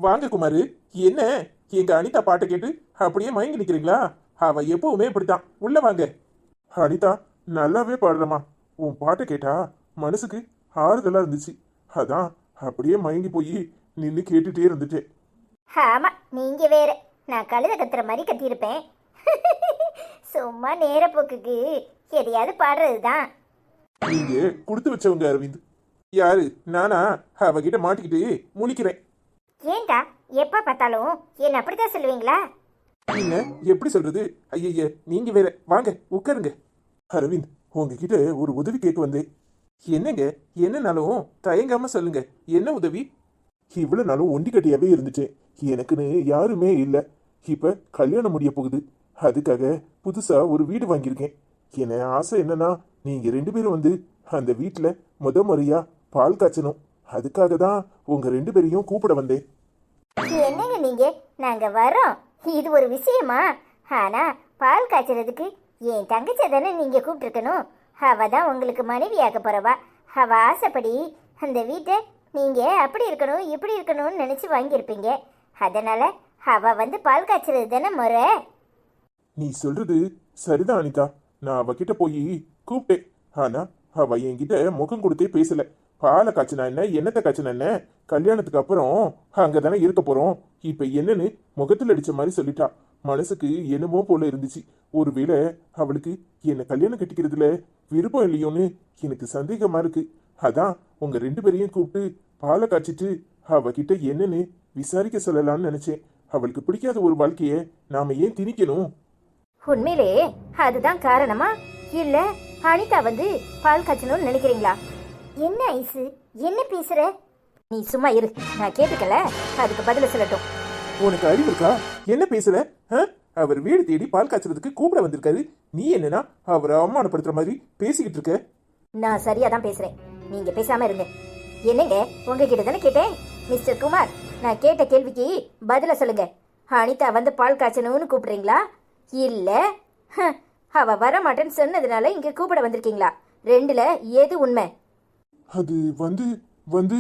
வாங்க குமாரு. என்ன, எங்க அனிதா பாட்டை கேட்டு அப்படியே மயங்கி நிக்கிறீங்களா? அவ எப்பவுமே இப்படித்தான். உள்ள வாங்க. அனிதா, நல்லாவே பாடுறமா. உன் பாட்டை கேட்டா மனசுக்கு ஆறுதலா இருந்துச்சு. அதான் அப்படியே மயங்கி போய் நின்று கேட்டுட்டே இருந்துட்டேன். ஆமா, நீங்க வேற. நான் கழுத கத்துற மாதிரி கத்தியிருப்பேன். சும்மா நேரப்போக்குக்கு எதையாவது பாடுறதுதான். நீங்க கொடுத்து வச்சவங்க அரவிந்த். யாரு? நானா? அவகிட்ட மாட்டிக்கிட்டு முழிக்கிறேன். ஏண்டா எப்ப பார்த்தாலும் என்ன அப்படித்தான் சொல்லுவீங்களா? என்ன எப்படி சொல்றது? ஐய, நீங்க வேற. வாங்க உட்காருங்க. அரவிந்த், உங்ககிட்ட ஒரு உதவி கேட்க வந்தேன். என்னங்க, என்னனாலும் தயங்காம சொல்லுங்க. என்ன உதவி? இவ்வளவு நாளும் ஒண்டி கட்டியாவே இருந்துச்சேன். எனக்குன்னு யாருமே இல்லை. இப்ப கல்யாணம் முடிய போகுது. அதுக்காக புதுசா ஒரு வீடு வாங்கியிருக்கேன். என்ன ஆசை என்னன்னா, நீங்க 2 பேரும் வந்து அந்த வீட்டுல முறையா பால் காய்ச்சணும். அதுக்காக தான் உங்க 2 பேரையும் கூப்பிட வந்தேன். என்னங்க நீங்க? நாங்க வரோம், இது ஒரு விஷயமா? ஆனா பால் காய்ச்சறதுக்கு என் தங்கச்சி தானே நீங்க கூப்பிட்டுருக்கணும். அவ தான் உங்களுக்கு மனைவியாக்க போறவா. அவ ஆசைப்படி அந்த வீட்டை நீங்க அப்படி இருக்கணும் இப்படி இருக்கணும்னு நினைச்சு வாங்கியிருப்பீங்க. அதனால அவ வந்து பால் காய்ச்சறது தானே முறை. நீ சொல்றது சரிதான் அனிதா. நான் அவகிட்ட போய் கூப்பிட்டேன். ஆனா அவ என்கிட்ட முகம் கொடுத்தே பேசல. பாலை காய்ச்சினா என்ன, என்னத்தை காய்ச்சினா என்ன, கல்யாணத்துக்கு அப்புறம் அங்கதானே இருக்க போறோம். இப்ப என்னன்னு முகத்தில் அடிச்ச மாதிரி சொல்லிட்டா. மனசுக்கு என்னமோ போல இருந்துச்சு. ஒருவேளை அவளுக்கு என்ன கல்யாணம் கட்டிக்கிறதுல விருப்பம் இல்லையோன்னு எனக்கு சந்தேகமா இருக்கு. அதான் உங்க 2 பேரையும் கூப்பிட்டு பாலை காய்ச்சிட்டு அவகிட்ட என்னன்னு விசாரிக்க சொல்லலாம்னு நினைச்சேன். அவளுக்கு பிடிக்காத ஒரு வாழ்க்கைய நாம ஏன் திணிக்கணும்? உண்மையிலே அதுதான் காரணமா? இல்ல அனிதா வந்து பால் காய்ச்சணும்னு நினைக்கிறீங்களா? என்ன ஐசு, என்ன பேசுற? நீ சும்மா இரு, நான் கேட்டுக்கல. அதுக்கு பதில சொல்லட்டும். உனக்கு அறிவு இருக்கா? என்ன பேசுற? அவர் வீடு தேடி பால் காய்ச்சறதுக்கு கூப்பிட வந்திருக்காரு. நீ என்னன்னா அவரை அவமானப்படுத்துற மாதிரி பேசிக்கிட்டு இருக்க. நான் சரியா தான் பேசுறேன், நீங்க பேசாம இருங்க. என்னங்க, உங்ககிட்ட தானே கேட்டேன் மிஸ்டர் குமார். நான் கேட்ட கேள்விக்கு பதில சொல்லுங்க. அனிதா வந்து பால் காய்ச்சணும்னு கூப்பிடுறீங்களா, இல்ல அவ வர மாட்டேன்னு சொன்னதுனால இங்க கூப்பிட வந்திருக்கீங்களா? ரெண்டுல எது உண்மை? அது வந்து வந்து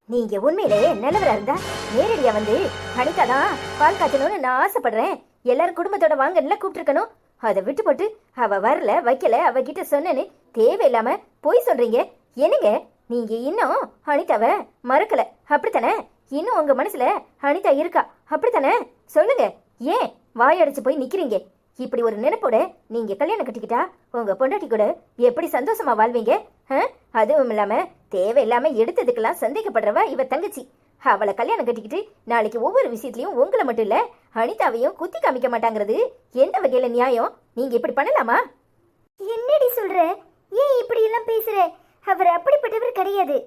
நீங்க உண்மையிலே நல்லவரா இருந்தா நேரடியா வந்து அனிதா தான் பால் காய்ச்சணும்னு நான் ஆசைப்படுறேன், எல்லாரும் குடும்பத்தோட வாங்கன்னு கூப்பிட்டுருக்கணும். அதை விட்டு போட்டு அவ வரல வைக்கல அவகிட்ட சொன்னேன்னு தேவையில்லாம போய் சொல்றீங்க. என்னங்க, நீங்க இன்னும் அனிதாவை மறக்கல அப்படித்தானே? இன்னும் உங்க மனசுல அனிதா இருக்கா அப்படித்தானே? சொல்லுங்க, ஏன் வாயடிச்சு போய் நிக்கிறீங்க? இப்படி ஒரு நினைப்போட நீங்க கல்யாணம் கட்டிக்கிட்டா உங்க பொண்டாட்டி கூட எப்படி சந்தோஷமா வாழ்வீங்க? அதுவும் இல்லாம தேவையில்லாம எடுத்ததுக்கெல்லாம் சந்தேகப்படுறவ இவ தங்கச்சி. அவளை கல்யாணம் கட்டிக்கிட்டு நாளைக்கு ஒவ்வொரு விஷயத்திலயும் உங்களை மட்டும் இல்ல அனிதாவையும் குத்தி காமிக்க மாட்டாங்கிறது எந்த வகையில நியாயம்? நீங்க இப்படி பண்ணலாமா? என்னடி சொல்ற? ஏன் இப்படி எல்லாம் பேசுற? அவர் அப்படிப்பட்டவர் கிடையாது.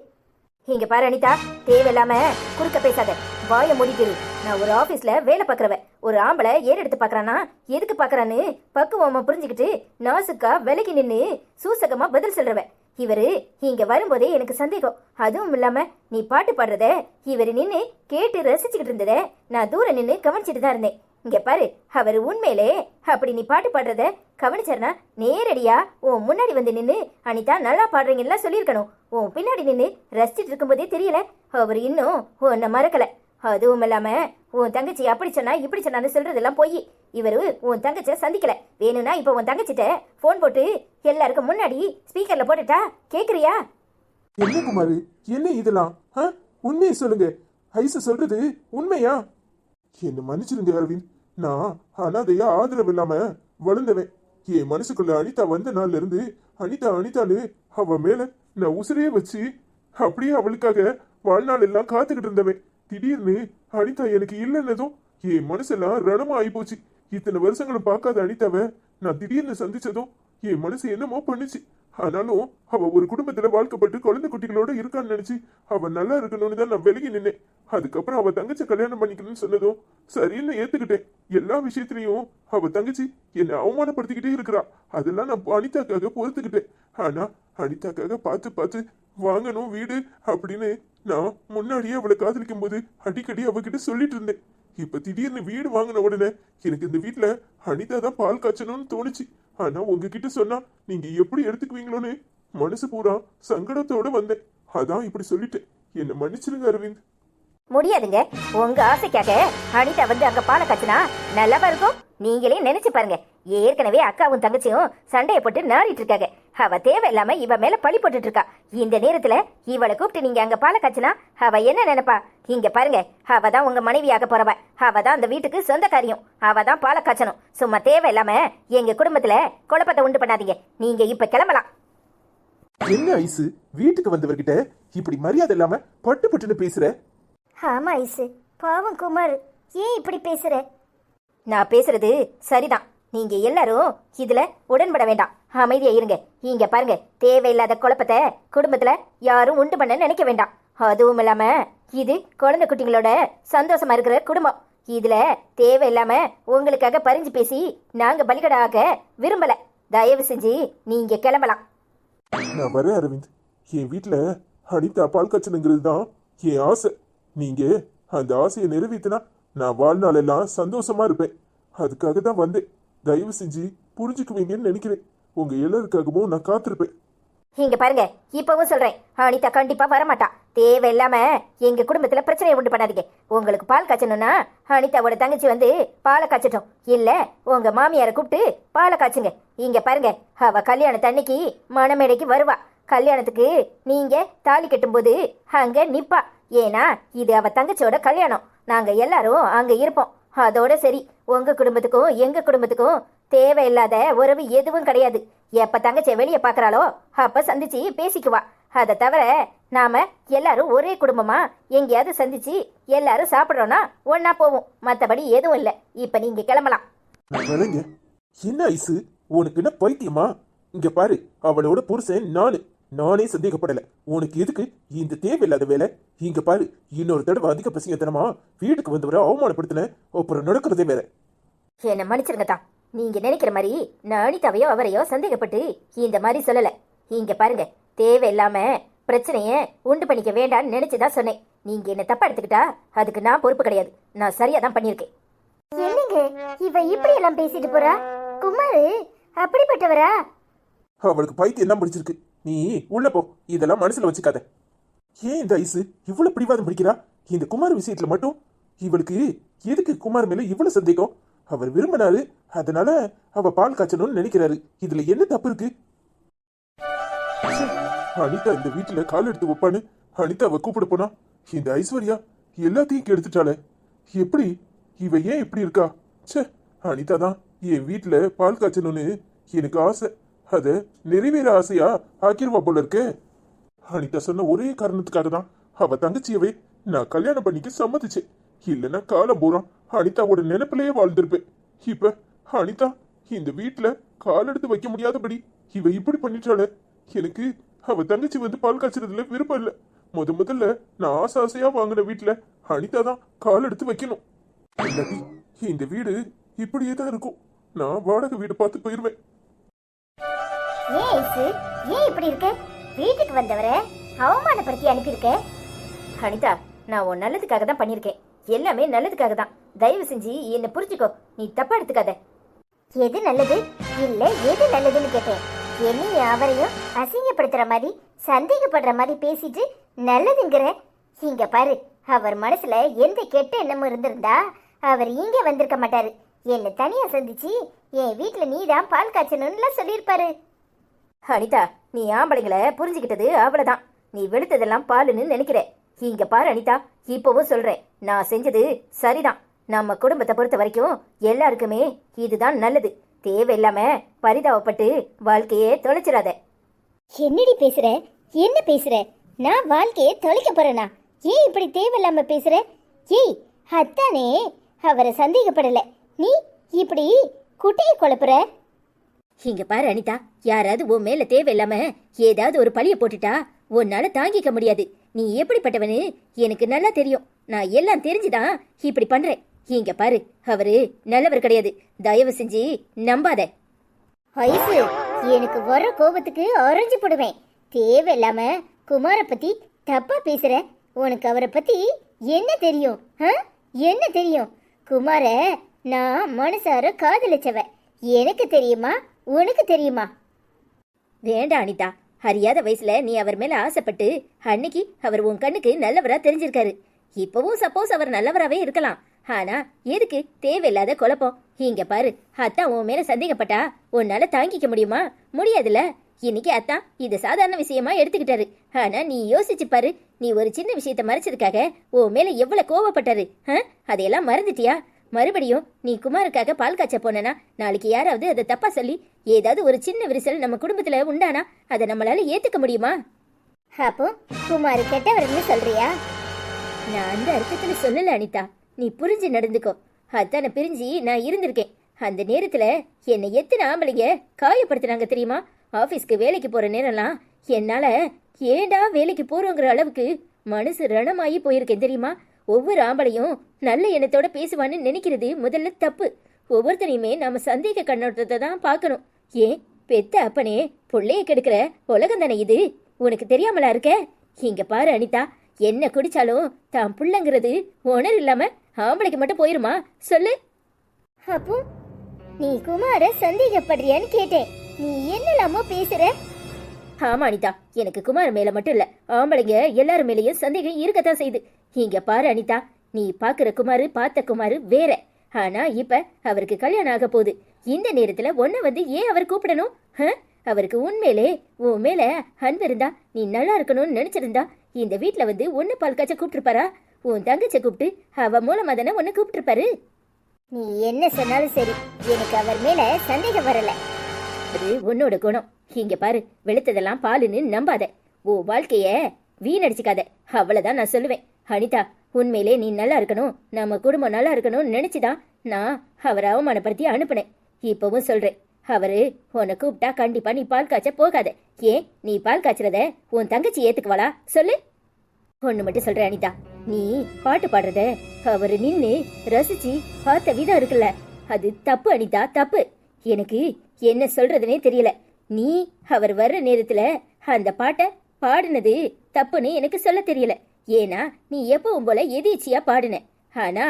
இங்க பாரு அனிதா, தேவையில்லாம குறுக்க பேசாத, வாய மூடிட்டு. நான் ஒரு ஆபீஸ்ல வேலை பாக்குறவ. ஒரு ஆம்பளை ஏறெடுத்து பாக்குறானா எதுக்கு பாக்குறான்னு பக்குவமா புரிஞ்சுக்கிட்டு நாசுக்கா விலகி நின்னு சூசகமா பதில் சொல்றவ. இவரு இங்க வரும்போதே எனக்கு சந்தேகம். அதுவும் இல்லாம நீ பாட்டு பாடுறத இவரு நின்னு கேட்டு ரசிச்சுக்கிட்டு இருந்தத நான் தூரம் நின்னு கவனிச்சுட்டு தான் இருந்தேன். இங்க பாரு, அவர் உண்மையிலே அப்படி நீ பாட்டு பாடுறத கவனிச்சாருனா நேரடியா உன் முன்னாடி வந்து நின்னு அனிதா நல்லா பாடுறீங்கன்னா சொல்லியிருக்கணும். உன் பின்னாடி நின்னு ரசிச்சுட்டு இருக்கும்போதே தெரியல அவர் இன்னும் உன்னை மறக்கல. அதுவும் இல்லாம உன் தங்கச்சி அப்படி சொன்னா இப்படி சொன்னான்னு சொல்றதெல்லாம் போய். இவரு உன் தங்கச்சியை சந்திக்கல. வேணும்னா இப்ப உன் தங்கச்சிட்ட போன் போட்டு எல்லாருக்கும் முன்னாடி ஸ்பீக்கர்ல போட்டுட்டா கேக்குறியா? என்ன குமாரு, என்ன இதெல்லாம்? உண்மையை சொல்லுங்க. ஐசு சொல்றது உண்மையா? என்ன மன்னிச்சிருங்க அரவிந்த். நான் அனாதையா ஆதரவு இல்லாம வளர்ந்தவன். என் மனசுக்குள்ள அனிதா வந்த நாள்ல இருந்து அனிதா அனிதான்னு அவ மேல நான் உசிரையே வச்சு அப்படியே அவளுக்காக வாழ்நாள் எல்லாம் காத்துக்கிட்டு இருந்தவன். திடீர்னு அனிதா எனக்கு இல்லைன்னதும் என் மனசெல்லாம் ரணமா ஆகி போச்சு. இத்தனை வருஷங்களும் பார்க்காத அனிதாவை நான் திடீர்னு சந்திச்சதும் என் மனசு என்னமோ பண்ணுச்சு. ஆனாலும் அவ ஒரு குடும்பத்துல வாழ்க்கப்பட்டு குழந்தை குட்டிகளோட இருக்கான்னு நினைச்சு அவ நல்லா இருக்கணும்னு தான் நான் விலகி நின்னேன். அதுக்கப்புறம் அவ தங்கச்சி கல்யாணம் பண்ணிக்கணும்னு சொன்னதும் சரின்னு ஏத்துக்கிட்டேன். எல்லா விஷயத்திலையும் அவ தங்கச்சி என்னை அவமானப்படுத்திக்கிட்டே இருக்கிறா. அதெல்லாம் நான் அனிதாக்காக பொறுத்துக்கிட்டேன். ஆனா அனிதாக்காக பார்த்து பார்த்து வாங்கணும் வீடு அப்படின்னு நான் முன்னாடியே அவளை காதலிக்கும் போது அடிக்கடி அவகிட்ட சொல்லிட்டு இருந்தேன். இப்ப திடீர்னு வீடு வாங்கின உடனே எனக்கு இந்த வீட்டுல அனிதா தான் பால் காய்ச்சணும்னு தோணுச்சு. ஆனா உங்ககிட்ட சொன்னா நீங்க எப்படி எடுத்துக்குவீங்களோன்னு மனசு பூரா சங்கடத்தோட வந்தேன். அதான் இப்படி சொல்லிட்டேன். என்ன மன்னிச்சிருங்க அரவிந்த். முடியாதுங்க. உங்க ஆசைக்காக அனிதா வந்து அங்க பாலை காய்ச்சினா நல்லாவா இருக்கும்? நீங்களே நினைச்சு பாருங்க. ஏற்கனவே அக்காவும் தங்கச்சியும் சண்டையை போட்டு நாடிட்டு இருக்காங்க. அவ தேவையில்லாம இவ மேல பழி போட்டுட்டு இருக்கா. இந்த நேரத்துல இவளை கூப்பிட்டு நீங்க அங்க பாலை காய்ச்சினா அவ என்ன நினைப்பா? இங்க பாருங்க, அவ தான் உங்க மனைவியாக போறவ. அவ தான் அந்த வீட்டுக்கு சொந்தக்காரியம். அவ தான் பாலை காய்ச்சணும். சும்மா தேவையில்லாம எங்க குடும்பத்துல குழப்பத்தை உண்டு பண்ணாதீங்க. நீங்க இப்ப கிளம்பலாம். என்ன ஐசு, வீட்டுக்கு வந்தவர்கிட்ட இப்படி மரியாதை இல்லாம பட்டு பட்டுன்னு பேசுற? ஆமா ஐசு, பாவம் குமார், ஏன் இப்படி பேசுற? நான் பேசுறது சரிதான். நீங்க எல்லாரும் இதுல உடன்பட வேண்டாம். அமைதியா இருங்க. இங்க பாருங்க, தேவையில்லாத குழப்பத்தை குடும்பத்துல யாரும் உண்டு பண்ண நினைக்க வேண்டாம். அதுவும் இல்லாம இது குழந்தை குட்டிங்களோட சந்தோஷமா இருக்கிற குடும்பம். இதுல தேவையில்லாம உங்களுக்காக பறிஞ்சு பேசி நாங்க பலிகடாக விரும்பல. தயவு செஞ்சு நீங்க கிளம்பலாம். நான் வரேன் அரவிந்த். என் வீட்டுல அனிதா பால் காய்ச்சனுங்கிறது தான் என் ஆசை. நீங்க அந்த ஆசையை நிறைவேற்றினா நான் வாழ்நாள் எல்லாம் சந்தோஷமா இருப்பேன். அதுக்காக தான் வந்தேன். தயவு செஞ்சு புரிஞ்சுக்குவீங்கன்னு நினைக்கிறேன். உங்க எல்லாருக்காகவும் நான் காத்திருப்பேன். இங்க பாருங்க, இப்பவும் சொல்றேன், அனிதா கண்டிப்பா வரமாட்டா. தேவையில்லாம எங்க குடும்பத்துல பிரச்சனையை உண்டு பண்ணாதீங்க. உங்களுக்கு பால் காய்ச்சணும்னா அனிதாவோட தங்கச்சி வந்து பாலை காய்ச்சட்டும். இல்ல உங்க மாமியாரை கூப்பிட்டு பாலை காய்ச்சுங்க. இங்க பாருங்க, அவ கல்யாணத்து அன்னைக்கு மணமேடைக்கு வருவா. கல்யாணத்துக்கு நீங்க தாலி கட்டும்போது அங்க நிப்பா. ஏன்னா இது அவ தங்கச்சியோட கல்யாணம். நாங்க எல்லாரும் அங்க இருப்போம். அதோட சரி, உங்க குடும்பத்துக்கும் எங்க குடும்பத்துக்கும் தேவையில்லாத உறவு எதுவும் கிடையாது. எப்ப தங்கச்சியை வெளியே பாக்குறாளோ அப்ப சந்திச்சு பேசிக்குவா. அதை தவிர நாம எல்லாரும் ஒரே குடும்பமா எங்கேயாவது சந்திச்சு எல்லாரும் சாப்பிடுறோம்னா ஒன்னா போவோம். மத்தபடி எதுவும் இல்ல. இப்ப நீங்க கிளம்பலாம். என்ன ஐசு, உனக்கு என்ன பைத்தியமா? இங்க பாரு, அவளோட புருஷன் நானே சந்தேகப்படல. உனக்கு எதுக்கு இந்த தேவையில்லாத வேலை? இங்க பாரு, இன்னொரு தடவை அதிக பசிங்கத்தனமா வீட்டுக்கு வந்தவரை அவமானப்படுத்தின அப்புறம் நடக்கிறதே வேற. என்ன மன்னிச்சிருங்க தான். நீங்க நினைக்கிற மாதிரி நான் அனிதாவையோ அவரையோ சந்தேகப்பட்டு இந்த மாதிரி சொல்லல. இங்க பாருங்க, தேவையில்லாம பிரச்சனைய உண்டு பண்ணிக்க வேண்டாம்னு நினைச்சுதான் சொன்னேன். நீங்க என்ன தப்பா எடுத்துக்கிட்டா அதுக்கு நான் பொறுப்பு கிடையாது. நான் சரியா தான் பண்ணிருக்கேன். என்னங்க இவ இப்படி எல்லாம் பேசிட்டு போறா? குமாரு அப்படிப்பட்டவரா? அவளுக்கு பைத்தியம் என்ன பிடிச்சிருக்கு. நீ உள்ள போ, இதெல்லாம் மனசுல வச்சுக்காத. ஏன் இந்த ஐசு இவ்வளவு பிடிவாதம் பிடிக்கிறா? இந்த குமார் விஷயத்துல மட்டும் இவளுக்கு எதுக்கு குமார் மேல இவ்வளவு சந்தேகம்? அவர் விரும்பினாரு, அதனால அவ பால் காய்ச்சணும்னு நினைக்கிறாரு. இதுல என்ன தப்பு இருக்கு? அனிதா இந்த வீட்டுல கால் எடுத்து வைப்பான்னு அனிதாவை கூப்பிட போனா இந்த ஐஸ்வர்யா எல்லாத்தையும் கெடுத்துட்டாளே. எப்படி இவ ஏன் இப்படி இருக்கா? சே, அனிதா தான் என் வீட்டுல பால் காய்ச்சணும்னு எனக்கு ஆசை. அத நிறைவேற ஆசையா ஆக்கிருவா போல இருக்கு. அனிதா சொன்ன ஒரே காரணத்துக்காக தான் அவ தங்கச்சியவே நான் கல்யாணம் பண்ணிக்க சம்மதிச்சேன். இல்லைன்னா காலம் பூரா அனிதாவோட நினைப்பிலேயே வாழ்ந்திருப்பேன். இப்ப அனிதா இந்த வீட்டுல கால் எடுத்து வைக்க முடியாதபடி இவ இப்படி பண்ணிட்டாளே. எனக்கு அவ தங்கச்சி வந்து பால் காய்ச்சறதுல விருப்பம் இல்ல. முதல்ல நான் ஆசையா வாங்கின வீட்டுல அனிதா தான் கால் எடுத்து வைக்கணும். இல்லாட்டி இந்த வீடு இப்படியே தான் இருக்கும். நான் வாடகை வீடு பார்த்து போயிருவேன். ஏன் இப்படி இருக்க? வீட்டுக்கு வந்தவரை அவமானப்படுத்தி அனுப்பியிருக்க. அனிதா, நான் உன் நல்லதுக்காக தான் பண்ணிருக்கேன். எல்லாமே நல்லதுக்காக தான். தயவு செஞ்சு என்ன புரிஞ்சுக்கோ. நீ தப்பா எடுத்துக்காத. எது நல்லது இல்ல எது நல்லதுன்னு கேட்டேன். என்னையும் அவரையும் அசிங்கப்படுத்துற மாதிரி சந்தேகப்படுற மாதிரி பேசிட்டு நல்லதுங்கிற. இங்க பாரு, அவர் மனசுல எந்த கெட்ட எண்ணமும் இருந்திருந்தா அவர் இங்க வந்திருக்க மாட்டாரு. என்ன தனியா சந்திச்சு என் வீட்டுல நீ தான் பால் காய்ச்சணும்னு சொல்லியிருப்பாரு. அனிதா, நீ ஆம்பளைங்களை புரிஞ்சுக்கிட்டது அவ்வளவுதான். நீ வெளுத்ததெல்லாம் பாலுன்னு நினைக்கிற. இங்க பாரு அனிதா, இப்பவும் சொல்றேன், நான் செஞ்சது சரிதான். நம்ம குடும்பத்தை பொறுத்த வரைக்கும் எல்லாருக்குமே இதுதான் நல்லது. தேவையில்லாம பரிதாபப்பட்டு வாழ்க்கையே தொலைச்சிடாத. என்னடி பேசுற? என்ன பேசுற? நான் வாழ்க்கையை தொலைக்க போறேனா? ஏன் இப்படி தேவையில்லாம பேசுற? ஏய், அத்தானே அவரை சந்தேகப்படல, நீ இப்படி குட்டையை குழப்புற. இங்க பாரு அனிதா, யாராவது உன் மேல தேவையில்லாம ஏதாவது ஒரு பழிய போட்டுட்டா உன்னால தாங்கிக்க முடியாது. நீ எப்படிப்பட்டவனு எனக்கு நல்லா தெரியும். நான் எல்லாம் தெரிஞ்சுதான் இப்படி பண்றேன். இங்க பாரு, அவரு நல்லவர் கிடையாது. தயவு செஞ்சு நம்பாத. ஐசு, எனக்கு வர கோபத்துக்கு ஆரஞ்சு போடுவேன். தேவையில்லாம குமார பத்தி தப்பா பேசுற. உனக்கு அவரை பத்தி என்ன தெரியும்? என்ன தெரியும்? குமார நான் மனசார காதலிச்சவ. எனக்கு தெரியுமா? உனக்கு தெரியுமா? வேண்டாம் அனிதா, அறியாத வயசுல நீ அவர் மேல ஆசைப்பட்டு அன்னைக்கு அவர் உன் கண்ணுக்கு நல்லவரா தெரிஞ்சிருக்காரு. இப்பவும் சப்போஸ் அவர் நல்லவராவே இருக்கலாம். ஆனா எதுக்கு தேவையில்லாத குழப்பம்? இங்க பாரு, அத்தான் உன் மேல சந்தேகப்பட்டா உன்னால தாங்கிக்க முடியுமா? முடியாதுல்ல. இன்னைக்கு அத்தான் இது சாதாரண விஷயமா எடுத்துக்கிட்டாரு. ஆனா நீ யோசிச்சு பாரு, நீ ஒரு சின்ன விஷயத்த மறைச்சதுக்காக உன் மேல எவ்வளவு கோவப்பட்டாரு. அதையெல்லாம் மறந்துட்டியா? மறுபடியும் நீ குமாருக்காக பால் காய்ச்ச போனா நாளைக்கு யாராவது அதை தப்பா சொல்லி ஏதாவது ஒரு சின்ன விரிசல் நம்ம குடும்பத்துல உண்டானா அதை நம்மளால ஏத்துக்க முடியுமா? அப்போ குமார் கெட்டவர்னு சொல்றியா? நான் அந்த அர்த்தத்துல சொல்லல அனிதா, நீ புரிஞ்சு நடந்துக்கோ. அத்தான பிரிஞ்சு நான் இருந்திருக்கேன். அந்த நேரத்துல என்னை எத்தனை ஆம்பளைங்க காயப்படுத்தினாங்க தெரியுமா? ஆபீஸ்க்கு வேலைக்கு போற நேரம்லாம் என்னால ஏண்டா வேலைக்கு போறோங்கிற அளவுக்கு மனசு ரணமாயி போயிருக்கேன் தெரியுமா? ஒவ்வொரு ஆம்பளையும் நல்ல எண்ணத்தோட பேசுவான்னு நினைக்கிறது முதல்ல தப்பு. ஒவ்வொருத்தனையுமே நாம சந்தேக கண்ணோட்டத்தை தான் பார்க்கணும். ஏன் பெத்த அப்பனே புள்ளைய கெடுக்கிற உலகம் தானே இது? உனக்கு தெரியாமலா இருக்க? இங்க பாரு அனிதா, என்ன குடிச்சாலும் தான் புள்ளங்கிறது உணர் இல்லாம ஆம்பளைக்கு மட்டும் போயிருமா சொல்லு? அப்போ நீ குமார சந்தேகப்படுறியான்னு கேட்டேன். நீ என்னலாமோ பேசுற? ஆமா அனிதா, எனக்கு குமார் மேல மட்டும் இல்ல, ஆம்பளைங்க எல்லாரும் மேலேயும் சந்தேகம் இருக்கத்தான் செய்யுது. இங்க பாரு அனிதா, நீ பாக்குற குமாரு பார்த்த குமாரு வேற. ஆனா இப்ப அவருக்கு கல்யாணம் ஆக போகுது. இந்த நேரத்துல ஒன்ன வந்து ஏன் அவர் கூப்பிடணும்? அவருக்கு உண்மையிலே உன் மேல அன்பு இருந்தா, நீ நல்லா இருக்கணும்னு நினைச்சிருந்தா இந்த வீட்டுல வந்து ஒன்னு பால் காய்ச்ச கூப்பிட்டுருப்பாரா? உன் தங்கச்ச கூப்பிட்டு அவ மூலமா தானே ஒன்னு கூப்பிட்டுருப்பாரு. நீ என்ன சொன்னாலும் சரி, எனக்கு அவர் மேல சந்தேகம் வரல. அது உன்னோட குணம். இங்க பாரு, வெளுத்ததெல்லாம் பாலுன்னு நம்பாத. ஓ வாழ்க்கைய வீணடிச்சுக்காத, அவ்வளவுதான் நான் சொல்லுவேன். அனிதா, உண்மையிலே நீ நல்லா இருக்கணும், நம்ம குடும்பம் நல்லா இருக்கணும்னு நினைச்சுதான் நான் அவரை அவமானப்படுத்தி அனுப்புனேன். இப்பவும் சொல்றேன், அவரு உன்னை கூப்பிட்டா கண்டிப்பா நீ பால் காய்ச்ச போகாத. ஏன் நீ பால் காய்ச்சறத உன் தங்கச்சி ஏத்துக்குவாளா சொல்லு? ஒண்ணு மட்டும் சொல்றேன் அனிதா, நீ பாட்டு பாடுறத அவரு நின்னு ரசிச்சு பார்த்த விதம் இருக்குல்ல, அது தப்பு அனிதா, தப்பு. எனக்கு என்ன சொல்றதுனே தெரியல. நீ அவர் வர்ற நேரத்துல அந்த பாட்டை பாடினது தப்புன்னு எனக்கு சொல்ல தெரியல. ஏன்னா நீ எப்பவும் போல எதேச்சியா பாடுன. ஆனா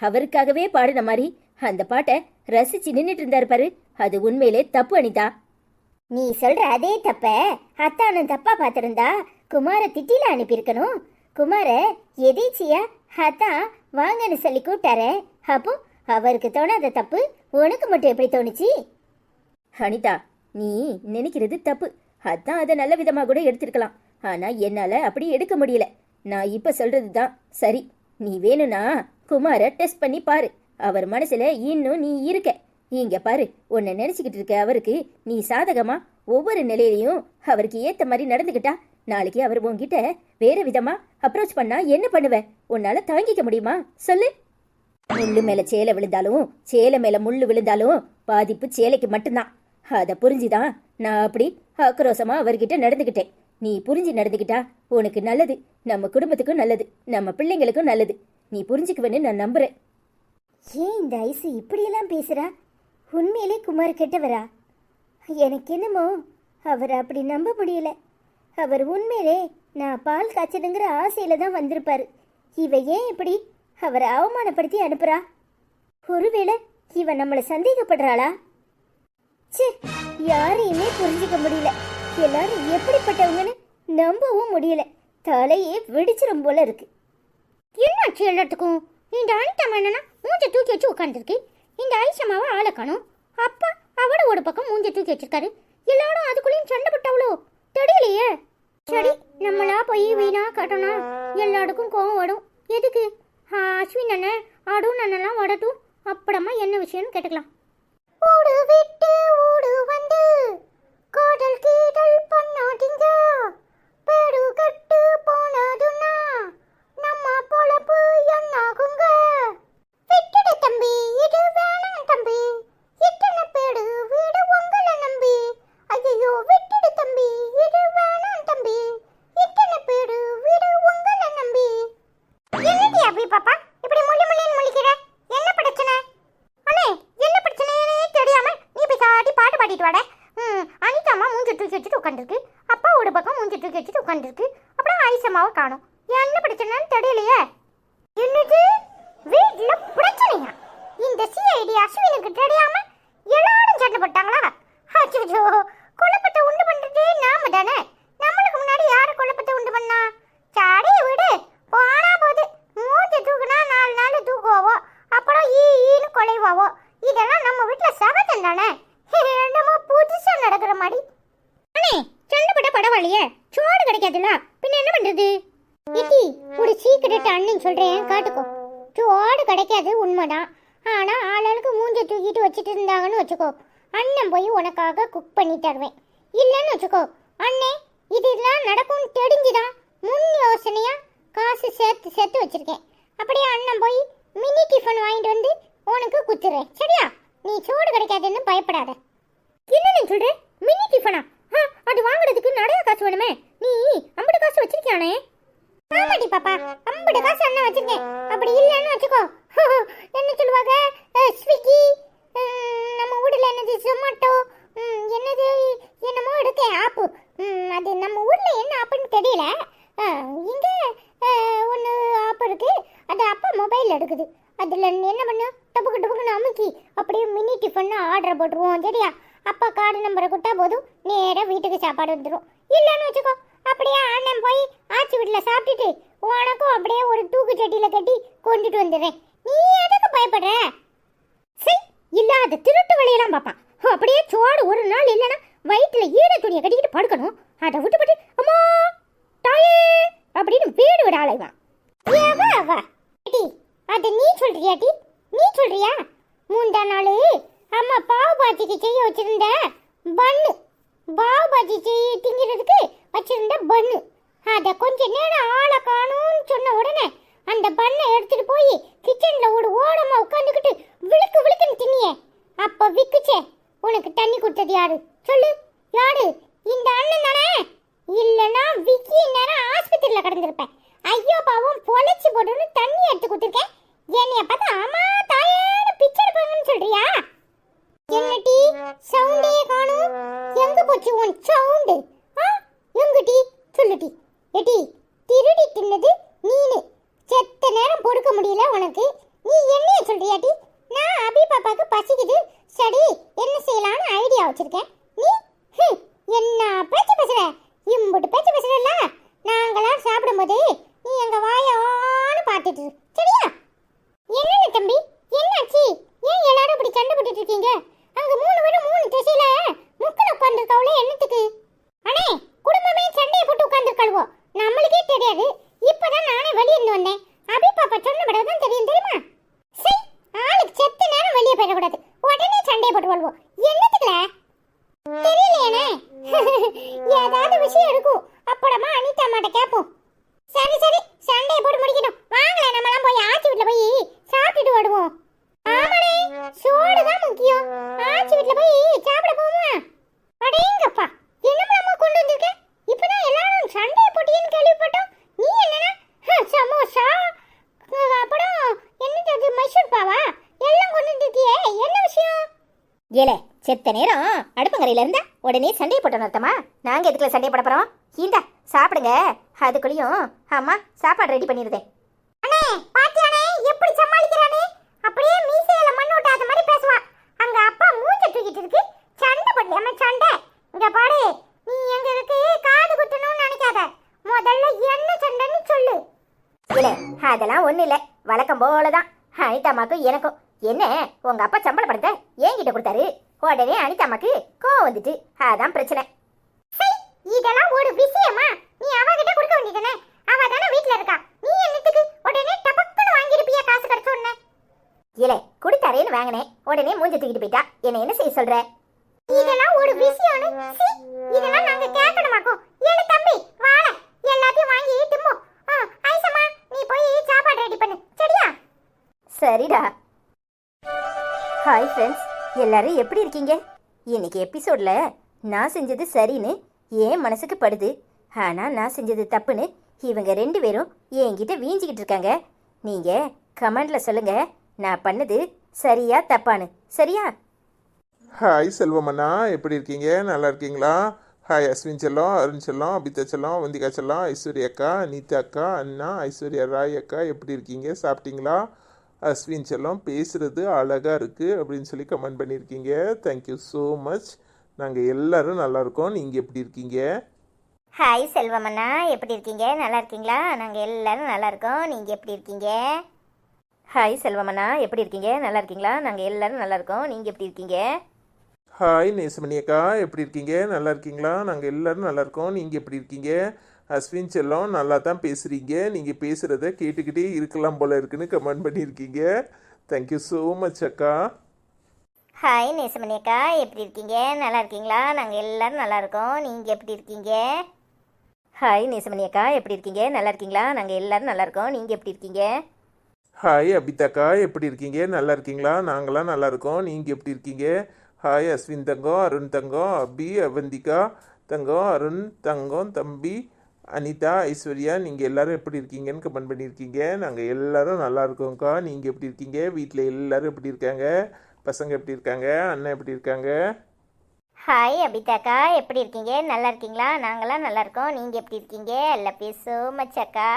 அவருக்காகவே பாடின மாதிரி அந்த பாட்டை ரசிச்சு நின்னுட்டு இருந்தாரு பாரு, அது உண்மையிலே தப்பு அனிதா. நீ சொல்ற அதே தப்ப அத்தானும் தப்பா பாத்திருந்தா குமார திட்டில அனுப்பியிருக்கணும். குமார எதேச்சியா அத்தான் வாங்கன்னு சொல்லி கூப்பிட்டாரு. அப்போ அவருக்கு தோணாத தப்பு உனக்கு மட்டும் எப்படி தோணுச்சு? அனிதா, நீ நினைக்கிறது தப்பு. அதான் அதை நல்ல விதமா கூட எடுத்திருக்கலாம். ஆனா என்னால அப்படி எடுக்க முடியல. நான் இப்ப சொல்றதுதான் சரி. நீ வேணும்னா குமார டெஸ்ட் பண்ணி பாரு. அவர் மனசுல இன்னும் நீ இருக்க. இங்க பாரு, உன்னை நினைச்சுக்கிட்டு இருக்க அவருக்கு நீ சாதகமா ஒவ்வொரு நிலையிலையும் அவருக்கு ஏத்த மாதிரி நடந்துகிட்டா நாளைக்கு அவர் உன்கிட்ட வேற விதமா அப்ரோச் பண்ணா என்ன பண்ணுவ? உன்னால தாங்கிக்க முடியுமா சொல்லு? முள்ளு மேல சேலை விழுந்தாலும் சேலை மேல முள்ளு விழுந்தாலும் பாதிப்பு சேலைக்கு மட்டும்தான். அதை புரிஞ்சுதான் நான் அப்படி ஆக்ரோஷமா அவர்கிட்ட நடந்துகிட்டேன். நீ புரிஞ்சு நடந்துகிட்டா உனக்கு நல்லது, நம்ம குடும்பத்துக்கும் நல்லது, நம்ம பிள்ளைங்களுக்கும் நல்லது. நீ புரிஞ்சுக்குவேன்னு நான் நம்புறேன். ஏன் இந்த ஐசு இப்படியெல்லாம் பேசுறா? உண்மையிலே குமார் கெட்டவரா? எனக்கு என்னமோ அவர் அப்படி நம்ப முடியல. அவர் உண்மையிலே நான் பால் காய்ச்சதுங்கிற ஆசையில தான் வந்திருப்பாரு. இவ ஏன் இப்படி அவரை அவமானப்படுத்தி அனுப்புறா? ஒருவேளை இவ நம்மளை சந்தேகப்படுறாளா? சே, யாரையுமே புரிஞ்சுக்க முடியல. எல்லாரும் எப்படிப்பட்டவங்கன்னு நம்பவும் முடியல. தலையே வெடிச்சிரும் போல இருக்கு. என்னாச்சு எல்லாத்துக்கும்? இந்த அனிதா என்னன்னா மூஞ்ச தூக்கி வச்சு உட்காந்துருக்கு. இந்த ஐசமாவை ஆளை காணும். அப்பா அவட ஒரு பக்கம் மூஞ்ச தூக்கி வச்சிருக்காரு. எல்லாரும் அதுக்குள்ளேயும் சண்டை போட்டாவளோ தெரியலையே. சரி, நம்மளா போய் வீணா கட்டணும். எல்லாருக்கும் கோவம் வரும். எதுக்கு? அஸ்வின் அண்ணன் அடும் அண்ணெல்லாம் வடட்டும், அப்புறமா என்ன விஷயம்னு கேட்டுக்கலாம். ஓடு விட்டு ஓடு வந்து காதல் கீதல் பண்ணாதீங்க, பேடு கட்டு போனதுன்னா நம்ம பொழப்பு என்னாகுங்க. விட்டுடு தம்பி, இது வேணாம் தம்பி, இத்தனை பேடு வீடு உங்களை நம்பி. ஐயோ விட்டுடு தம்பி, இது வேணாம் தம்பி, இத்தனை பேடு வீடு உங்களை நம்பி. என்னடி அபி பாப்பா இப்படி முள்ளி முள்ளின்னு முழிக்கிற? என்ன பிரச்சனை? அண்ணே, என்ன பிரச்சனையே தெரியாம நீ போய் சாட்டி பாட்டு பாடிட்டு வாட. அனிதாமா மூஞ்சி தூக்கி வச்சுட்டு உட்காந்துருக்கு. அப்பா ஒரு பக்கம் மூஞ்சி தூக்கி வச்சுட்டு உட்காந்துருக்கு. அப்புறம் ஐசமாவை காணும். என்ன பிரச்சனைன்னு தெரியலையே. என்னது வீட்டுல பிரச்சனையா? இந்த சிஐடி அஸ்வினுக்கு தெரியாம எல்லாரும் சண்டை போட்டாங்களா? அச்சோ, குழப்பத்தை உண்டு பண்றதே நாம தானே. நம்மளுக்கு முன்னாடி யாரு குழப்பத்தை உண்டு பண்ணா? சாடிய விடு, போனா போது முடியாதுல, பின்ன என்ன பண்றது? இட்டி ஒரு சீக்கிரட் அண்ணன் சொல்றேன் காட்டுக்கோ. சோடு கிடைக்காது உண்மைதான், ஆனா ஆளாளுக்கு மூஞ்ச தூக்கிட்டு வச்சுட்டு இருந்தாங்கன்னு வச்சுக்கோ, அண்ணன் போய் உனக்காக குக் பண்ணி தருவேன். இல்லைன்னு வச்சுக்கோ, அண்ணே இதெல்லாம் நடக்கும்னு தெரிஞ்சுதான் முன் யோசனையா காசு சேர்த்து சேர்த்து வச்சிருக்கேன். அப்படியே அண்ணன் போய் மினி டிஃபன் வாங்கிட்டு வந்து உனக்கு குத்துறேன், சரியா? நீ சோடு கிடைக்காதுன்னு பயப்படாத. என்ன சொல்ற? மினி டிஃபனா? அது வாங்குறதுக்கு நிறைய காசு வேணுமே. நீ 50 காசு வச்சிருக்கியானே? ஆமாடி பாப்பா, 50 காசு அண்ணன் வச்சிருக்கேன். அப்படி இல்லைன்னு வச்சுக்கோ, என்ன சொல்லுவாங்க, ஸ்விக்கி, நம்ம ஊர்ல என்னது ஜொமேட்டோ, என்னது என்னமோ இருக்கே ஆப்பு, அது நம்ம ஊர்ல என்ன ஆப்புன்னு தெரியல. இங்க ஒன்று ஆப் இருக்கு, அது அப்பா மொபைல் எடுக்குது. அதில் என்ன பண்ணு, டப்புக்கு டப்புக்குன்னு அமுக்கி அப்படியே மினி டிஃபன் ஆர்டர் போட்டுருவோம், சரியா? அப்பா கார்டு நம்பரை கொடுத்தா போதும், நேராக வீட்டுக்கு சாப்பாடு வந்துடும். இல்லைன்னு வச்சுக்கோ, அப்படியே அண்ணன் போய் ஆச்சி வீட்டில் சாப்பிட்டுட்டு உனக்கும் அப்படியே ஒரு தூக்கு சட்டியில் கட்டி கொண்டுட்டு வந்துடுறேன். நீ எதுக்கு பயப்படுற? சரி, இல்லாத திருட்டு வழியெல்லாம் பார்ப்பான். அப்படியே சோடு ஒரு நாள் இல்லைன்னா வயிற்றுல ஈர துணியை கட்டிக்கிட்டு படுக்கணும். அதை விட்டுப்பட்டு அம்மா தாயே அப்படின்னு வீடு விட ஆளைவான். அது நீ சொல்றியாட்டி? நீ சொல்றியா? முந்தா நாள் அம்மா பாவு பாஜிக்கு செய்ய வச்சிருந்த பன்னு, பாவு பாஜி செய்ய திங்கிறதுக்கு வச்சிருந்த பன்னு, அதை கொஞ்ச நேரம் ஆளை காணும்னு சொன்ன உடனே அந்த பண்ணை எடுத்துட்டு போய் கிச்சன்ல ஒரு ஓரமா உட்காந்துக்கிட்டு விழுக்கு விழுக்குன்னு தின்னியே. அப்ப விக்குச்சே, உனக்கு தண்ணி கொடுத்தது யாரு சொல்லு? யாரு? இந்த அண்ணன் தானே? இல்லைன்னா விக்கி நேரம் ஆஸ்பத்திரியில கிடந்திருப்பேன். ஐயோ பாவம், பொழைச்சி போட்டுன்னு தண்ணி எடுத்து கொடுத்துருக்கேன். என்னைய பார்த்தா அம்மா தாயேன்னு பிச்சை எடுப்பாங்கன்னு சொல்றியா? என்னடி சவுண்டே காணும்? எங்க போச்சு உன் சவுண்டு? எங்கடி சொல்லுடி. எடி திருடி தின்னது நீனு, செத்த நேரம் பொறுக்க முடியல உனக்கு. நீ என்னைய சொல்றியாடி? நான் அபி பாப்பாக்கு பசிக்குது, சரி என்ன செய்யலான்னு ஐடியா வச்சிருக்கேன். நீ என்ன பேச்சு பேசுற? இம்புட்டு பேச்சு பேசுறல. நாங்களாம் சாப்பிடும்போது நீ எங்க வாயான்னு பார்த்துட்டு இரு, சரியா? என்னன்னு தம்பி, என்னாச்சு? ஏன் எல்லாரும் இப்படி சண்டை போட்டுட்டு இருக்கீங்க? அங்க 3 பேரும் 3 திசையில முக்கல உட்காந்துருக்கவளே, என்னத்துக்கு? அண்ணே, குடும்பமே சண்டையை போட்டு உட்காந்துருக்கல்வோ, நம்மளுக்கே தெரியாது. இப்பதான் நானே வெளியிருந்து வந்தேன். அபி பாப்பா சொன்ன பிறகுதான் தெரியும், தெரியுமா? சரி, ஆளுக்கு செத்த நேரம் வெளியே போயிடக்கூடாது, உடனே சண்டையை போட்டு வாழ்வோம். என்னத்துக்குல தெரியலையானே? ஏதாவது விஷயம் இருக்கும், அப்புறமா அனிதா மாட்ட கேட்போம். சரி சரி, சண்டையை போட்டு முடிக்கணும். வாங்கல, நம்மலாம் போய் ஆச்சி வீட்டுல போய் சாப்பிட்டுட்டு வருவோம். ஆமாடே, சோறு தான் முக்கியம். ஆச்சி வீட்டுல போய் சாப்பிட போவோமா? அடேங்கப்பா, என்னமா கொண்டு வந்திருக்க? இப்பதான் எல்லாரும் சண்டையை போட்டின்னு கேள்விப்பட்டோம். நீ என்னன்னா சமோசா, அப்புறம் என்னது மைசூர் பாவா எல்லாம் கொண்டு வந்துருக்கியே, என்ன விஷயம்? ஏலே, செத்த நேரம் அடுப்பங்கரையில இருந்தா உடனே சண்டையை போட்டோம் அர்த்தமா? நாங்க எதுக்குள்ள சண்டையை போட போறோம்? இந்தா சாப்பிடுங்க, அதுக்குள்ளேயும் அம்மா சாப்பாடு ரெடி பண்ணிருந்தேன். அண்ணே பாத்தியானே எப்படி சமாளிக்கிறானே? அப்படியே மீசையில மண்ணு ஓட்டாத மாதிரி பேசுவா. அங்க அப்பா மூஞ்ச தூக்கிட்டு இருக்கு, சண்டை போடலையாம சண்டை. இங்க பாரு, நீ எங்களுக்கு காது குத்தணும்னு நினைக்காத, முதல்ல என்ன சண்டைன்னு சொல்லு. இல்ல, அதெல்லாம் ஒண்ணு இல்ல, வழக்கம் போலதான் அனிதாமாக்கும் எனக்கும். என்ன, உங்க அப்பா சம்பள படத்தை என்கிட்ட கொடுத்தாரு, உடனே அனிதாமாக்கு கோவம் வந்துட்டு, அதான் பிரச்சனை. இதெல்லாம் ஒரு விஷயமா? நீ அவகிட்ட கொடுக்க வேண்டியதானே? அவ தானே வீட்ல இருக்கா, நீ என்னத்துக்கு உடனே டபக்குன்னு வாங்கிருப்பியா காசு கிடைச்ச உடனே? இல்ல, கொடுத்தாரேன்னு வாங்கினேன், உடனே மூஞ்ச தூக்கிட்டு போயிட்டா. என்ன செய்ய சொல்ற? இதெல்லாம் ஒரு விஷயம்னு இதெல்லாம் நாங்க கேட்கணுமாக்கும்? ஏழு தம்பி வாழ எல்லாத்தையும் வாங்கி திம்மோ. ஐசம்மா, நீ போய் சாப்பாடு ரெடி பண்ணு, சரியா? சரிடா. ஹாய் ஃப்ரெண்ட்ஸ், எல்லாரும் எப்படி இருக்கீங்க? இன்னைக்கு எபிசோட்ல நான் செஞ்சது சரின்னு ஏன் மனசுக்கு படுது, ஆனால் நான் செஞ்சது தப்புன்னு இவங்க 2 பேரும் என்கிட்ட வீஞ்சிக்கிட்டு இருக்காங்க. நீங்கள் கமெண்டில் சொல்லுங்கள், நான் பண்ணது சரியா தப்பான்னு, சரியா? ஹாய் செல்வமண்ணா, எப்படி இருக்கீங்க? நல்லா இருக்கீங்களா? ஹாய் அஸ்வின் செல்லம், அருண் செல்லம், அபிதா செல்லம், வந்திகா செல்லம், ஐஸ்வர்யா அக்கா, நீதா அக்கா, அண்ணா, ஐஸ்வர்யா ராய் அக்கா, எப்படி இருக்கீங்க? சாப்பிட்டீங்களா? அஸ்வின் செல்லம் பேசுகிறது அழகாக இருக்குது அப்படின்னு சொல்லி கமெண்ட் பண்ணியிருக்கீங்க. Thank you so much. நாங்கள் எல்லோரும் நல்லாயிருக்கோம். நீங்கள் எப்படி இருக்கீங்க? ஹாய் செல்வமண்ணா, எப்படி இருக்கீங்க? நல்லா இருக்கீங்களா? நாங்கள் எல்லாரும் நல்லா இருக்கோம். நீங்கள் எப்படி இருக்கீங்க? ஹாய் செல்வமண்ணா, எப்படி இருக்கீங்க? நல்லா இருக்கீங்களா? நாங்கள் எல்லாரும் நல்லா இருக்கோம். நீங்கள் எப்படி இருக்கீங்க? ஹாய் நேசமணி அக்கா, எப்படி இருக்கீங்க? நல்லா இருக்கீங்களா? நாங்கள் எல்லோரும் நல்லா இருக்கோம். நீங்கள் எப்படி இருக்கீங்க? அஸ்வின் செல்லம் நல்லா தான் பேசுகிறீங்க, நீங்கள் பேசுகிறத கேட்டுக்கிட்டே இருக்கலாம் போல இருக்குன்னு கமெண்ட் பண்ணியிருக்கீங்க. தேங்க்யூ ஸோ மச் அக்கா. ஹாய் நேசமணி அக்கா, எப்படி இருக்கீங்க? நல்லா இருக்கீங்களா? நாங்கள் எல்லாரும் நல்லா இருக்கோம். நீங்கள் எப்படி இருக்கீங்க? ஹாய் நேசமணி அக்கா, எப்படி இருக்கீங்க? நல்லா இருக்கீங்களா? நாங்கள் எல்லாரும் நல்லா இருக்கோம். நீங்கள் எப்படி இருக்கீங்க? ஹாய் அபிதாக்கா, எப்படி இருக்கீங்க? நல்லா இருக்கீங்களா? நாங்களாம் நல்லா இருக்கோம். நீங்கள் எப்படி இருக்கீங்க? ஹாய் அஸ்வின் தங்கம், அருண் தங்கம், அபி, அவந்திகா தங்கம், அருண் தங்கம், தம்பி, அனிதா, ஐஸ்வர்யா, நீங்கள் எல்லாரும் எப்படி இருக்கீங்கன்னு கமெண்ட் பண்ணியிருக்கீங்க. நாங்கள் எல்லாரும் நல்லா இருக்கோம்க்கா. நீங்கள் எப்படி இருக்கீங்க? வீட்டில் எல்லாரும் எப்படி இருக்காங்க? பசங்க எப்படி இருக்காங்க? அண்ணன் எப்படி இருக்காங்க? ஹாய் அபிதாக்கா, எப்படி இருக்கீங்க? நல்லா இருக்கீங்களா? நாங்களாம் நல்லா இருக்கோம். நீங்கள் எப்படி இருக்கீங்க? லவ் யூ ஸோ மச் அக்கா.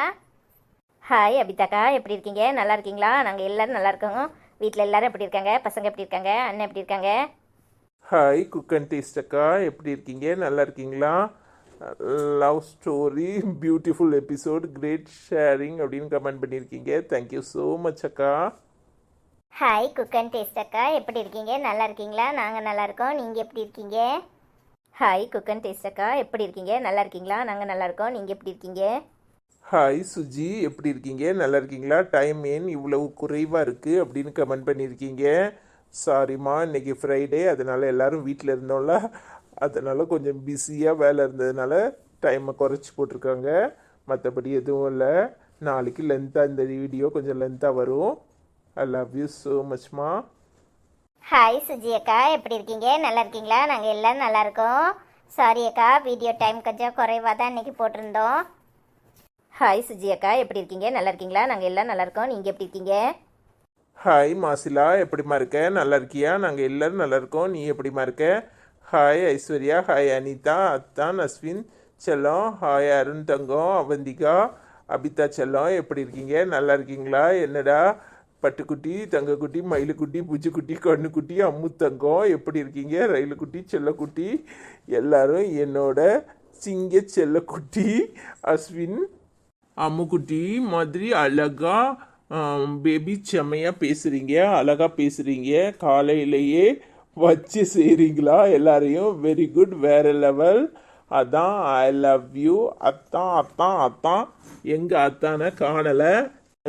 ஹாய் அபிதாக்கா, எப்படி இருக்கீங்க? நல்லா இருக்கீங்களா? நாங்கள் எல்லாரும் நல்லா இருக்கோங்க. வீட்டில் எல்லாரும் எப்படி இருக்காங்க? பசங்க எப்படி இருக்காங்க? அண்ணன் எப்படி இருக்காங்க? ஹாய் குக் அண்ட் டேஸ்ட் அக்கா, எப்படி இருக்கீங்க? நல்லா இருக்கீங்களா? Love story beautiful episode, great sharing அப்படின்னு கமெண்ட் பண்ணியிருக்கீங்க. தேங்க்யூ ஸோ மச் அக்கா. ஹாய் குக் அண்ட் டேஸ்ட் அக்கா, எப்படி இருக்கீங்க? நல்லா இருக்கீங்களா? நாங்கள் நல்லா இருக்கோம். நீங்கள் எப்படி இருக்கீங்க? ஹாய் குக் அண்ட் டேஸ்ட் அக்கா, எப்படி இருக்கீங்க? நல்லா இருக்கீங்களா? நாங்கள் நல்லா இருக்கோம். நீங்கள் எப்படி இருக்கீங்க? ஹாய் சுஜி, எப்படி இருக்கீங்க? நல்லா இருக்கீங்களா? டைம் ஏன் இவ்வளவு குறைவாக இருக்குது அப்படின்னு கமெண்ட் பண்ணியிருக்கீங்க. சாரிம்மா, இன்னைக்கு ஃப்ரைடே, அதனால் எல்லோரும் வீட்டில் இருந்தோம்ல, அதனால் கொஞ்சம் பிஸியாக வேலை இருந்ததுனால டைமை குறைச்சி போட்டிருக்காங்க. மற்றபடி எதுவும் இல்லை. நாளைக்கு லென்த்தாக இந்த வீடியோ கொஞ்சம் லென்த்தாக வரும். ஐ லவ் யூ ஸோ மச்மா. ஹாய் சுஜி அக்கா, எப்படி இருக்கீங்க? நல்லா இருக்கீங்களா? நாங்கள் எல்லாரும் நல்லா இருக்கோம். சாரி அக்கா, வீடியோ டைம் கொஞ்சம் குறைவாக தான் இன்னைக்கு போட்டிருந்தோம். ஹாய் சுஜி அக்கா, எப்படி இருக்கீங்க? நல்லா இருக்கீங்களா? நாங்கள் எல்லாம் நல்லா இருக்கோம். நீங்கள் எப்படி இருக்கீங்க? ஹாய் மாசிலா, எப்படிமா இருக்க? நல்லா இருக்கியா? நாங்கள் எல்லோரும் நல்லா இருக்கோம். நீ எப்படிமா இருக்க? ஹாய் ஐஸ்வர்யா, ஹாய் அனிதா, அத்தான், அஸ்வின் செல்லம், ஹாய் அருண் தங்கம், அவந்திகா, அபிதா செல்லம், எப்படி இருக்கீங்க? நல்லா இருக்கீங்களா? என்னடா பட்டுக்குட்டி, தங்கக்குட்டி, மயிலுக்குட்டி, பூச்சிக்குட்டி, கண்ணுக்குட்டி, அம்மு தங்கம், எப்படி இருக்கீங்க? ரயிலுக்குட்டி, செல்லக்குட்டி, எல்லாரும் என்னோட சிங்க செல்லக்குட்டி அஸ்வின் அம்முக்குட்டி மாதிரி அழகா பேபி செம்மையாக பேசுகிறீங்க, அழகாக பேசுகிறீங்க. காலையிலேயே வச்சு செய்கிறீங்களா எல்லாரையும்? வெரி குட், வேறு லெவல். அதான் ஐ லவ் யூ. அத்தான் அத்தான் அத்தான், எங்கள் அத்தானை காணலை,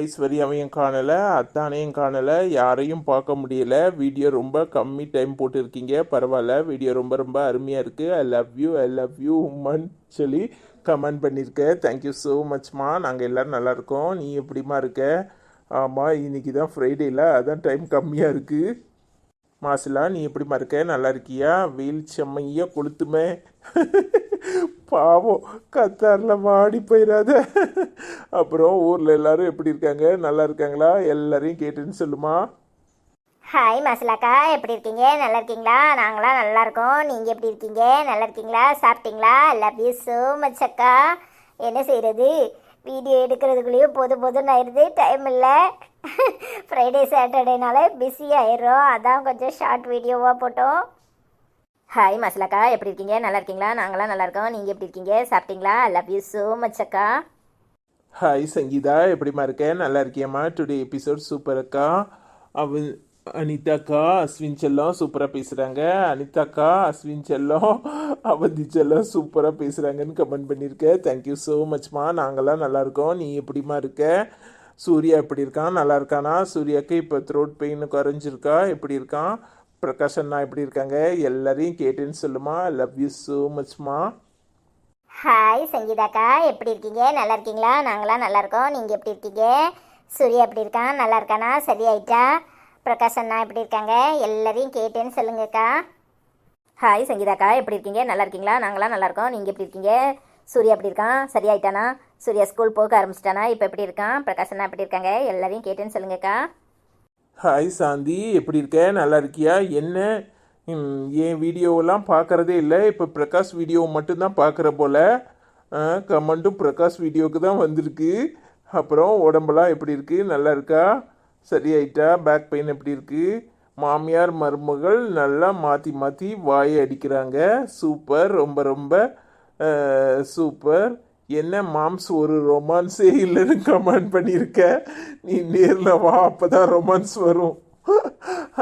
ஐஸ்வர்யாவையும் காணலை, அத்தானையும் காணலை, யாரையும் பார்க்க முடியல. வீடியோ ரொம்ப கம்மி டைம் போட்டிருக்கீங்க, பரவாயில்ல. வீடியோ ரொம்ப ரொம்ப அருமையாக இருக்குது. ஐ லவ் யூ உம்மன் சொல்லி கமெண்ட் பண்ணியிருக்கேன். தேங்க்யூ ஸோ மச்மா. நாங்கள் எல்லோரும் நல்லா இருக்கோம். நீ எப்படிமா இருக்க? ஆமாம், இன்னைக்கு தான் ஃப்ரைடேயில், அதான் டைம் கம்மியாக இருக்குது. மாசிலா, நீ எப்படிமா இருக்க? நல்லா இருக்கியா? வெயில் செம்மையாக கொளுத்துமே. பாவம், கத்தாரில் மாடி போயிடாத. அப்புறம் ஊரில் எல்லாரும் எப்படி இருக்காங்க? நல்லா இருக்காங்களா? எல்லாரையும் கேட்டுன்னு சொல்லுமா. ஹாய் மசலாக்கா, எப்படி இருக்கீங்க? நல்லா இருக்கீங்களா? நாங்களாம் நல்லா இருக்கோம். நீங்கள் எப்படி இருக்கீங்க? நல்லா இருக்கீங்களா? சாப்பிட்டீங்களா? லவ் யூ ஸோ மச் அக்கா. என்ன செய்கிறது, வீடியோ எடுக்கிறதுக்குள்ளேயும் போதும் ஆயிடுது, டைம் இல்லை. ஃப்ரைடே சாட்டர்டேனால பிஸி ஆயிடுறோம், அதான் கொஞ்சம் ஷார்ட் வீடியோவாக போட்டோம். ஹாய் மசலாக்கா, எப்படி இருக்கீங்க? நல்லா இருக்கீங்களா? நாங்களாம் நல்லா இருக்கோம். நீங்கள் எப்படி இருக்கீங்க? சாப்பிட்டீங்களா? லவ் யூ ஸோ மச் அக்கா. ஹாய் சங்கீதா, எப்படிமா இருக்கேன்? நல்லா இருக்கியம்மா? டுடே எபிசோட் சூப்பர் அக்கா. அனிதாக்கா, அஸ்வின் செல்லம் சூப்பராக பேசுகிறாங்க. அனிதாக்கா, அஸ்வின் செல்லம், அவந்தி செல்லம் சூப்பராக பேசுகிறாங்கன்னு கமெண்ட் பண்ணியிருக்கேன். தேங்க்யூ ஸோ மச்மா. நாங்களாம் நல்லா இருக்கோம். நீ எப்படிமா இருக்க? சூர்யா எப்படி இருக்கான்? நல்லா இருக்கானா? சூர்யாவுக்கு இப்போ த்ரோட் பெயின் குறைஞ்சிருக்கா? எப்படி இருக்கான்? பிரகாஷ் அண்ணா எப்படி இருக்காங்க? எல்லாரையும் கேட்டேன்னு சொல்லுமா. லவ் யூ ஸோ மச்மா. ஹாய் சங்கீதாக்கா, எப்படி இருக்கீங்க? நல்லா இருக்கீங்களா? நாங்களாம் நல்லா இருக்கோம். நீங்கள் எப்படி இருக்கீங்க? சூர்யா எப்படி இருக்கான்? நல்லா இருக்கானா? சரியாயிட்டா? பிரகாஷ் அண்ணா எப்படி இருக்காங்க? எல்லாரையும் கேட்டேன்னு சொல்லுங்கக்கா. ஹாய் சங்கீதாக்கா, எப்படி இருக்கீங்க? நல்லா இருக்கீங்களா? நாங்களாம் நல்லா இருக்கோம். நீங்கள் எப்படி இருக்கீங்க? சூர்யா எப்படி இருக்கான்? சரியாயிட்டானா? சூர்யா ஸ்கூல் போக ஆரம்பிச்சிட்டானா? இப்போ எப்படி இருக்கான்? பிரகாஷ் அண்ணா எப்படி இருக்காங்க? எல்லாரையும் கேட்டேன்னு சொல்லுங்கக்கா. ஹாய் சாந்தி, எப்படி இருக்க? நல்லா இருக்கியா? என்ன என் வீடியோவெல்லாம் பார்க்குறதே இல்லை, இப்போ பிரகாஷ் வீடியோ மட்டும்தான் பார்க்குற போல். கமெண்ட்டும் பிரகாஷ் வீடியோவுக்கு தான் வந்திருக்கு. அப்புறம் உடம்பெல்லாம் எப்படி இருக்குது? நல்லா இருக்கா? சரியாயிட்டா? பேக் பெயின் எப்படி இருக்குது? மாமியார் மருமகள் நல்லா மாற்றி மாற்றி வாயை அடிக்கிறாங்க. சூப்பர், ரொம்ப ரொம்ப சூப்பர். என்ன மாம்ஸ், ஒரு ரொமான்ஸே இல்லைன்னு கமெண்ட் பண்ணியிருக்க. நீ நேரில் வா, அப்போ தான் ரொமான்ஸ் வரும்.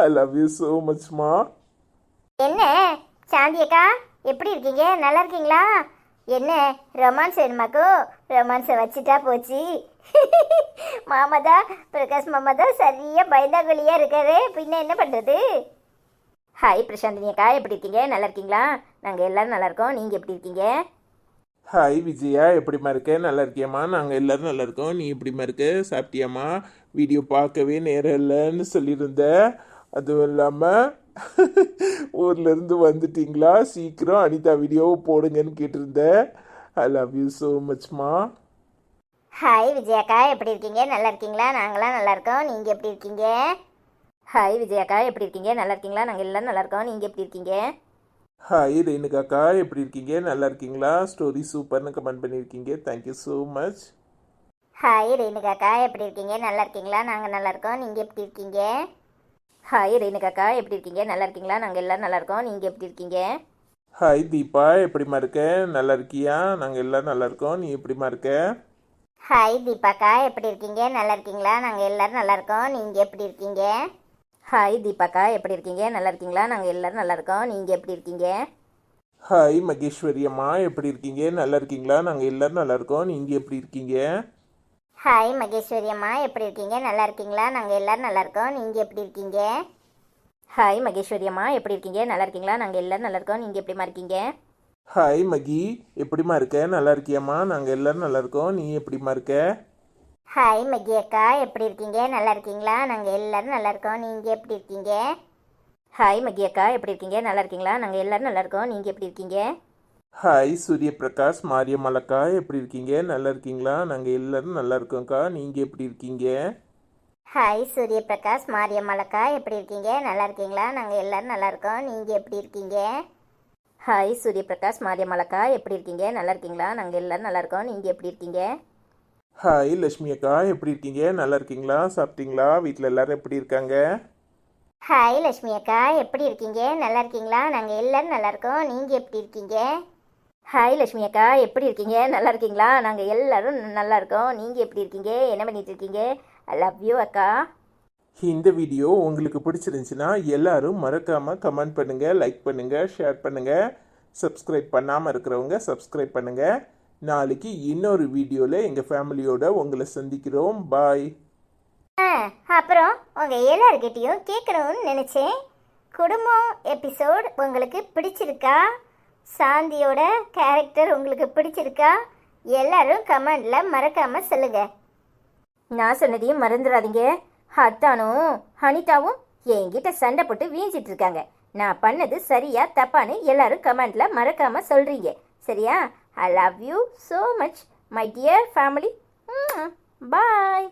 ஐ லவ் யூ ஸோ மச்மா. என்ன சாந்தி அக்கா, எப்படி இருக்கீங்க? நல்லா இருக்கீங்களா? என்ன ரொமான்ஸ் வேணுமாக்கோ? ரொமான்ஸை வச்சுட்டா போச்சு. மாமாதா பிரகாஷ் மாமாதா சரியா பயந்தாங்குழியா இருக்காரு. பின்ன என்ன பண்றது? ஹாய் பிரசாந்தினி அக்கா, எப்படி இருக்கீங்க? நல்லா இருக்கீங்களா? நாங்கள் எல்லாரும் நல்லா இருக்கோம். நீங்கள் எப்படி இருக்கீங்க? ஹாய் விஜயா, எப்படிம்மா இருக்க? நல்லா இருக்கியாம்மா? நாங்கள் எல்லாரும் நல்லா இருக்கோம். நீ எப்படிம்மா இருக்க? சாப்பிட்டியாம்மா? வீடியோ பார்க்கவே நேரம் இல்லைன்னு சொல்லியிருந்த. அதுவும் இல்லாமல் ஊர்லேருந்து வந்துட்டீங்களா? சீக்கிரம் அனிதா வீடியோவை போடுங்கன்னு கேட்டிருந்தேன். ஐ லவ் யூ ஸோ மச்மா. ஹாய் விஜயாக்கா, எப்படி இருக்கீங்க? நல்லா இருக்கீங்களா? நாங்களாம் நல்லா இருக்கோம். நீங்கள் எப்படி இருக்கீங்க? ஹாய் விஜயாக்கா, எப்படி இருக்கீங்க? நல்லா இருக்கீங்களா? நாங்கள் எல்லாரும் நல்லா இருக்கோம். நீங்கள் எப்படி இருக்கீங்க? ஹாய் ரேணுகாக்கா, எப்படி இருக்கீங்க? நல்லா இருக்கீங்களா? ஸ்டோரி சூப்பர்னு கமெண்ட் பண்ணியிருக்கீங்க. Thank you so much. ஹாய் ரேணுகாக்கா, எப்படி இருக்கீங்க? நல்லா இருக்கீங்களா? நாங்கள் நல்லா இருக்கோம். நீங்கள் எப்படி இருக்கீங்க? ஹாய் ரேணுகாக்கா, எப்படி இருக்கீங்க? நல்லா இருக்கீங்களா? நாங்கள் எல்லாரும் நல்லா இருக்கோம். நீங்கள் எப்படி இருக்கீங்க? ஹாய் தீபா, எப்படிம்மா இருக்க? நல்லா இருக்கியா? நாங்கள் எல்லாரும் நல்லா இருக்கோம். நீ எப்படிம்மா இருக்க? ஹாய் தீபாக்கா, எப்படி இருக்கீங்க? நல்லா இருக்கீங்களா? நாங்கள் எல்லாரும் நல்லா இருக்கோம். நீங்கள் எப்படி இருக்கீங்க? ஹாய் தீபாக்கா, எப்படி இருக்கீங்க? நல்லா இருக்கீங்களா? நாங்கள் எல்லாரும் நல்லா இருக்கோம். நீங்கள் எப்படி இருக்கீங்க? ஹாய் மகேஸ்வரி அம்மா, எப்படி இருக்கீங்க? நல்லா இருக்கீங்களா? நாங்கள் எல்லாரும் நல்லா இருக்கோம். நீங்கள் எப்படி இருக்கீங்க? ஹாய் மகேஸ்வரி அம்மா, எப்படி இருக்கீங்க? நல்லா இருக்கீங்களா? நாங்கள் எல்லாரும் நல்லா இருக்கோம். நீங்கள் எப்படி இருக்கீங்க? ஹாய் மகேஸ்வரி அம்மா, எப்படி இருக்கீங்க? நல்லா இருக்கீங்களா? நாங்கள் எல்லாரும் நல்லா இருக்கோம். நீங்கள் எப்படிமா இருக்கீங்க? ஹாய் மகி, எப்படிம்மா இருக்க? நல்லா இருக்கியாம்மா? நாங்கள் எல்லாரும் நல்லா இருக்கோம். நீ எப்படிம்மா இருக்க? ஹாய் மகி அக்கா, எப்படி இருக்கீங்க? நல்லா இருக்கீங்களா? நாங்கள் எல்லாரும் நல்லா இருக்கோம். நீங்கள் எப்படி இருக்கீங்க? ஹாய் மகி அக்கா, எப்படி இருக்கீங்க? நல்லா இருக்கீங்களா? நாங்கள் எல்லாரும் நல்லா இருக்கோம். நீங்கள் எப்படி இருக்கீங்க? ஹாய் சூரிய பிரகாஷ் மாரியம்மலக்கா, எப்படி இருக்கீங்க? நல்லா இருக்கீங்களா? நாங்கள் எல்லாரும் நல்லா இருக்கோம்க்கா. நீங்கள் எப்படி இருக்கீங்க? ஹாய் சூரிய பிரகாஷ் மாரியம்மலக்கா, எப்படி இருக்கீங்க? நல்லா இருக்கீங்களா? நாங்கள் எல்லாரும் நல்லா இருக்கோம். நீங்கள் எப்படி இருக்கீங்க? ஹாய் சூரிய பிரகாஷ் மாரியம்மலக்கா, எப்படி இருக்கீங்க? நல்லா இருக்கீங்களா? நாங்கள் எல்லாரும் நல்லா இருக்கோம். நீங்கள் எப்படி இருக்கீங்க? ஹாய் லட்சுமி அக்கா, எப்படி இருக்கீங்க? நல்லா இருக்கீங்களா? சாப்பிட்டீங்களா? வீட்டில் எல்லாரும் எப்படி இருக்காங்க? ஹாய் லட்சுமி அக்கா, எப்படி இருக்கீங்க? நல்லா இருக்கீங்களா? நாங்கள் எல்லாரும் நல்லா இருக்கோம். நீங்கள் எப்படி இருக்கீங்க? ஹாய் லட்சுமி அக்கா, எப்படி இருக்கீங்க? நல்லா இருக்கீங்களா? நாங்கள் எல்லாரும் நல்லா இருக்கோம். நீங்கள் எப்படி இருக்கீங்க? என்ன பண்ணிட்டு இருக்கீங்க? ஐ லவ் யூ அக்கா. இந்த வீடியோ உங்களுக்கு பிடிச்சிருந்துச்சுன்னா எல்லாரும் மறக்காமல் கமெண்ட் பண்ணுங்கள், லைக் பண்ணுங்கள், ஷேர் பண்ணுங்கள். சப்ஸ்கிரைப் பண்ணாமல் இருக்கிறவங்க சப்ஸ்கிரைப் பண்ணுங்கள். நாளைக்கு இன்னொரு வீடியோவில் எங்கள் ஃபேமிலியோட உங்களை சந்திக்கிறோம். பாய். அப்புறம் உங்கள் எல்லார்கிட்டையும் கேட்கணும்னு நினச்சேன். குடும்பம் எபிசோட் உங்களுக்கு பிடிச்சிருக்கா? சாந்தியோட கேரக்டர் உங்களுக்கு பிடிச்சிருக்கா? எல்லாரும் கமெண்டில் மறக்காமல் சொல்லுங்கள். நான் சொன்னதையும் மறந்துடாதீங்க. அத்தானும் அனிதாவும் என்கிட்ட சண்டை போட்டு வீஞ்சிட்டு இருக்காங்க. நான் பண்ணது சரியா தப்பான்னு எல்லாரும் கமெண்ட்ல மறக்காம சொல்றீங்க. சரியா? ஐ love you so much, my dear family. Bye.